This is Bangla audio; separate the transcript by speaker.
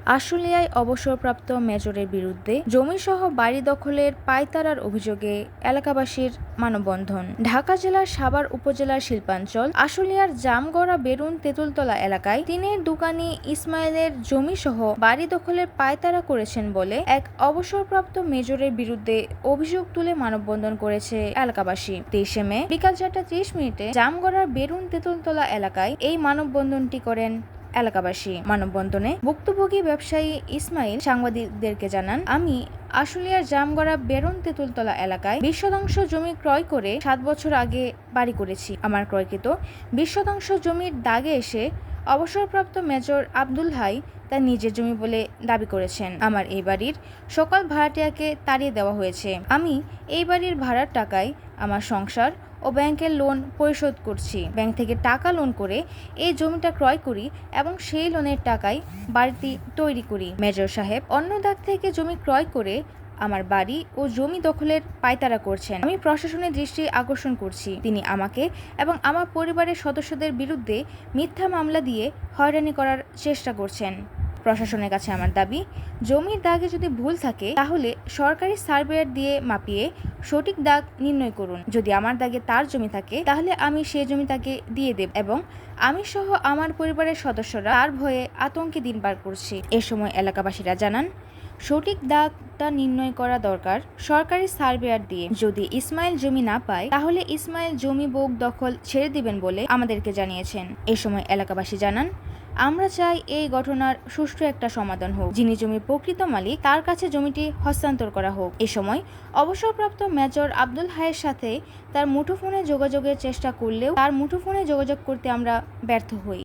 Speaker 1: আশুলিয়ায় অবসরপ্রাপ্ত মেজরের বিরুদ্ধে জমিসহ বাড়ি দখলের পায়তারার অভিযোগে এলাকাবাসীর মানববন্ধন। ঢাকা জেলার সাভার উপজেলার শিল্পাঞ্চল আশুলিয়ার জামগড়া বেরুন তেঁতুলতলা এলাকায় টিনের দোকানি ইসমাইলের জমিসহ বাড়ি দখলের পায়তারা করেছেন বলে এক অবসরপ্রাপ্ত মেজরের বিরুদ্ধে অভিযোগ তুলে মানববন্ধন করেছে এলাকাবাসী। 23 মে বিকাল 4:30 জামগড়ার বেরুন তেঁতুলতলা এলাকায় এই মানববন্ধনটি করেন এলাকাবাসী। মানববন্ধনে ভুক্তভোগী ব্যবসায়ী ইসমাইল সাংবাদিকদেরকে জানান, আমি আশুলিয়ার জামগড়া বেরুন তেঁতুলতলা এলাকায় 20 শতাংশ জমি ক্রয় করে 7 বছর আগে বাড়ি করেছি। আমার ক্রয়কৃত 20 শতাংশ জমির দাগে এসে অবসরপ্রাপ্ত মেজর আব্দুল হাই তার নিজের জমি বলে দাবি করেছেন। আমার এই বাড়ির সকল ভাড়াটিয়াকে তাড়িয়ে দেওয়া হয়েছে। আমি এই বাড়ির ভাড়ার টাকায় আমার সংসার ও ব্যাংকের লোন পরিশোধ করছি। ব্যাংক থেকে টাকা লোন করে এই জমিটা ক্রয় করি এবং সেই লোনের টাকায় বাড়িটি তৈরি করি। মেজর সাহেব অন্য দাগ থেকে জমি ক্রয় করে আমার বাড়ি ও জমি দখলের পায়তারা করছেন। আমি প্রশাসনের দৃষ্টি আকর্ষণ করছি, তিনি আমাকে এবং আমার পরিবারের সদস্যদের বিরুদ্ধে মিথ্যা মামলা দিয়ে হয়রানি করার চেষ্টা করছেন। প্রশাসনের কাছে আমার দাবি, জমির দাগে যদি ভুল থাকে তাহলে সরকারি সার্ভেয়ার দিয়ে মাপিয়ে সঠিক দাগ নির্ণয় করুন। যদি আমার দাগে তার জমি থাকে তাহলে আমি সেই জমি তাকে দিয়ে দেব এবং আমি সহ আমার পরিবারের সদস্যরা তার ভয়ে আতঙ্কে দিন পার করছি। এ সময় এলাকাবাসীরা জানান, সঠিক দাগটা নির্ণয় করা দরকার সরকারি সার্ভেয়ার দিয়ে। যদি ইসমাইল জমি না পায় তাহলে ইসমাইল জমি বোক দখল ছেড়ে দিবেন বলে আমাদেরকে জানিয়েছেন। এ সময় এলাকাবাসী জানান, আমরা চাই এই ঘটনার সুষ্ঠু একটা সমাধান হোক। যিনি জমির প্রকৃত মালিক তার কাছে জমিটি হস্তান্তর করা হোক। এ সময় অবসরপ্রাপ্ত মেজর আব্দুল হাইয়ের সাথে তার মুঠোফোনে যোগাযোগের চেষ্টা করলেও তার মুঠোফোনে যোগাযোগ করতে আমরা ব্যর্থ হই।